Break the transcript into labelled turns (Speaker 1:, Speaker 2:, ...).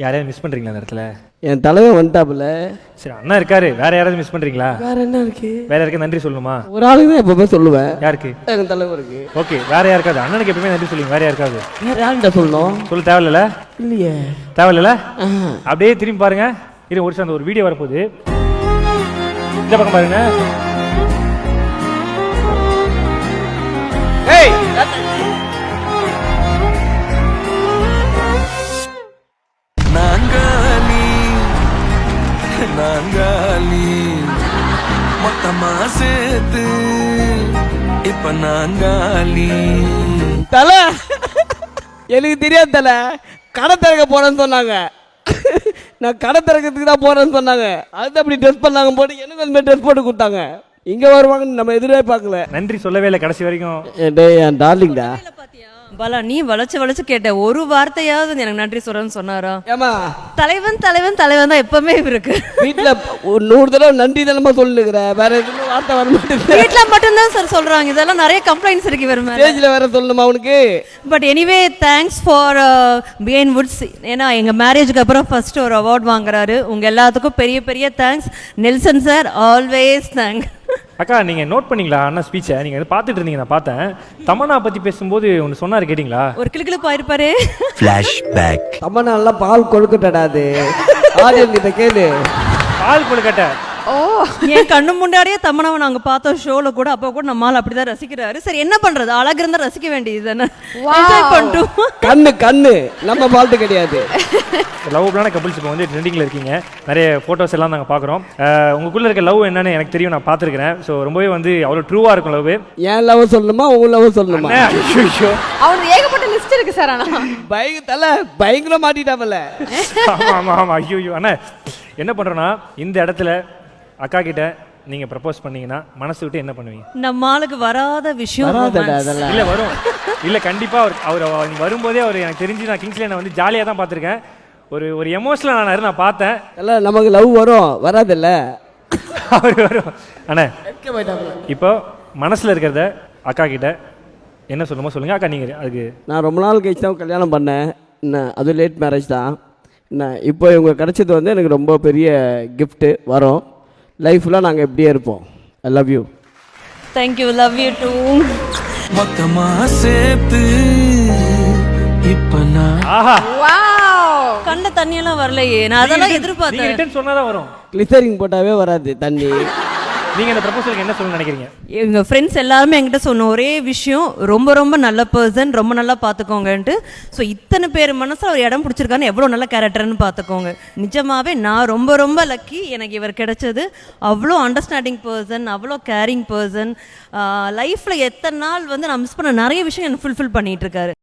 Speaker 1: யாரையாவது மிஸ் பண்ணுறீங்களா அந்த இடத்துல?
Speaker 2: என் தலைவன் வந்துட்டாப்புல.
Speaker 1: சரி, அண்ணா இருக்காரு, வேற யாராவது மிஸ் பண்ணுறீங்களா?
Speaker 2: வேற என்ன இருக்கு?
Speaker 1: வேற யாருக்கு நன்றி சொல்லணுமா?
Speaker 2: ஒரு ஆளுக்கு தான் எப்பவுமே சொல்லுவேன்.
Speaker 1: யாருக்கு?
Speaker 2: என் தலைவருக்கு.
Speaker 1: ஓகே, வேற யாருக்காவது அண்ணனுக்கு எப்பவுமே நன்றி சொல்லுங்க. வேற யாருக்காவது
Speaker 2: வேற யாருக்கிட்ட சொல்லணும்?
Speaker 1: சொல்ல தேவையில்ல.
Speaker 2: இல்லையே,
Speaker 1: தேவையில்ல. அப்படியே திரும்பி பாருங்க. இது ஒரு அந்த ஒரு வீடியோ வரப்போகுது, இந்த பக்கம் பாருங்க. ஏய்,
Speaker 3: நாங்காலி மொத்தமா சேர்த்து இப்ப நாங்காலி.
Speaker 2: தலை எனக்கு தெரியாது தலை, கடை திறக்க போறேன்னு சொன்னாங்க. நான் கடை திறக்கிறதுக்கு தான் போறேன்னு சொன்னாங்க. அது அப்படி ட்ரெஸ் பண்ணாங்க, போட்டு எனக்கு அந்த மாதிரி ட்ரெஸ் போட்டு கொடுத்தாங்க. இங்க வருவாங்கன்னு நம்ம எதிரே பார்க்கல.
Speaker 1: நன்றி சொல்லவே இல்லை கடைசி வரைக்கும்.
Speaker 2: என் டார்லிங்டா
Speaker 4: பாலா, நீ வளைச்சு கேட்ட ஒரு வார்த்தையாவது எனக்கு நன்றி சொல்றேன்னு சொன்னாரா?
Speaker 2: ஏமா
Speaker 4: தலைவன் தலைவன் தலைவன் தான் எப்பவுமே இருக்கு.
Speaker 2: வீட்டுல ஒரு 100 தடவை நன்றி தினமா சொல்லுகிற, வேற எதுவும் வார்த்தை வர மாட்டேங்குது.
Speaker 4: வீட்டுல மட்டும்தான் சார் சொல்றாங்க. இதெல்லாம் நிறைய கம்ப்ளைண்ட்ஸ் இருக்கு இவர் மேல.
Speaker 2: ஸ்டேஜ்ல வேற சொல்லணுமா அவனுக்கு?
Speaker 4: பட் எனிவே தேங்க்ஸ் ஃபார் பிஎன் வுட்ஸ். ஏன்னா எங்க மேரேஜுக்கு அப்புறம் ஃபர்ஸ்ட் ஒரு அவார்ட் வாங்குறாரு. உங்க எல்லாத்துக்கும் பெரிய பெரிய thanks. Nelson sir always thank.
Speaker 1: அக்கா, நீங்கள் நோட் பண்ணீங்களா அண்ணா ஸ்பீச்சை? நீங்கள் பார்த்துட்டு இருந்தீங்க, நான் பார்த்தேன். தமன்னா பற்றி பேசும்போது ஒன்று சொன்னார், கேட்டிங்களா?
Speaker 4: ஒரு கிளுக்கிழப்பு ஆயிருப்பாரு.
Speaker 3: ஃப்ளாஷ்பேக்.
Speaker 2: தமன்னா நல்லா பால் கொழுக்கட்டடாது. ஆடியன்ஸ் கிட்ட கேளு.
Speaker 1: பால் கொழுக்கட்டை.
Speaker 4: ஓ, என் கண்ணு முன்னாடியே தமனாவை நாங்க பார்த்தோம் ஷோல கூட. அப்போ கூட நம்மால் அப்படிதான் ரசிக்கிறாரு. சரி, என்ன பண்றது, அழகு இருந்தா ரசிக்க வேண்டியது தானே. என்ஜாய் பண்ணிட்டோம்.
Speaker 2: கண்ணு நம்ம ஃபால்ட் கிடையாது.
Speaker 1: லவ்லான கப்பிள்ஸ் இப்போ வந்து ட்ரெண்டிங்கில் இருக்கீங்க. நிறைய ஃபோட்டோஸ் எல்லாம் நாங்கள் பார்க்குறோம். உங்களுக்குள்ளே இருக்க லவ் என்னன்னு எனக்கு தெரியும், நான் பார்த்துருக்கிறேன். ஸோ ரொம்பவே வந்து அவ்வளோ ட்ரூவாக இருக்கும் லவ்.
Speaker 2: ஏன் லவ் சொல்லணுமா, உங்க லவ் சொல்லணுமா?
Speaker 5: அவனுக்கு ஏகப்பட்ட லிஸ்ட் இருக்கு சார். ஆனா
Speaker 2: பயங்கர மாட்டிட்டாமல.
Speaker 1: ஆமாம். ஐயோ அண்ணா, என்ன பண்ணுறோன்னா இந்த இடத்துல அக்கா கிட்ட நீங்க ப்ரப்போஸ் பண்ணீங்கன்னா மனசு விட்டு என்ன பண்ணுவீங்க?
Speaker 4: நம்ம ஆளுக்கு வராத விஷயம்
Speaker 1: இல்ல வரும். இல்ல கண்டிப்பா அவர் வரும்போதே அவர் எனக்கு தெரிஞ்சு நான் கிங்ஸ்ல நான் வந்து ஜாலியா தான் பார்த்திருக்கேன். ஒரு எமோஷனல் நான் பார்த்தேன்.
Speaker 2: இல்ல நமக்கு லவ் வரும் வராதுல்ல.
Speaker 1: அவர் வரும். அண்ணா இப்போ மனசுல இருக்கிறத அக்கா கிட்ட என்ன சொல்லுமோ சொல்லுங்க. அக்கா நீங்க அதுக்கு
Speaker 2: நான் ரொம்ப நாள் கழிச்சு தான் கல்யாணம் பண்ணேன். என்ன அது லேட் மேரேஜ் தான். என்ன இப்போ இவங்க கிடைச்சது வந்து எனக்கு ரொம்ப பெரிய கிஃப்ட்டு. வரும் லைஃப்லாம் நாங்கள் எப்படியே இருப்போம். I love you.
Speaker 4: Thank you. Love you too.
Speaker 3: மொத்தமா சேர்த்து இப்ப நான்.
Speaker 1: ஆஹா,
Speaker 4: கண்ட தண்ணியெல்லாம் வரலையே. நான் அதெல்லாம் எதிர்பார்த்தேன்.
Speaker 1: ரிட்டர்ன் சொன்னாதான் வரும்.
Speaker 2: கிளிசரிங் போட்டாவே வராது தண்ணி.
Speaker 1: நீங்க இந்த ப்ரப்போசலுக்கு என்ன சொல்ல நினைக்கிறீங்க?
Speaker 4: எங்க ஃப்ரெண்ட்ஸ் எல்லாருமே என்கிட்ட சொன்ன ஒரே விஷயம், ரொம்ப ரொம்ப நல்ல பர்சன், ரொம்ப நல்லா பார்த்துக்கோங்கன்ட்டு. ஸோ இத்தனை பேர் மனசில் ஒரு இடம் பிடிச்சிருக்கான்னு எவ்வளோ நல்ல கேரக்டர்னு பார்த்துக்கோங்க. நிஜமாவே நான் ரொம்ப ரொம்ப லக்கி, எனக்கு இவர் கிடைச்சது. அவ்வளோ அண்டர்ஸ்டாண்டிங் பர்சன், அவ்வளோ கேரிங் பர்சன். லைஃப்பில் எத்தனை நாள் வந்து நான் மிஸ் பண்ண நிறைய விஷயம் எனக்கு ஃபுல்ஃபில் பண்ணிட்டு இருக்காரு.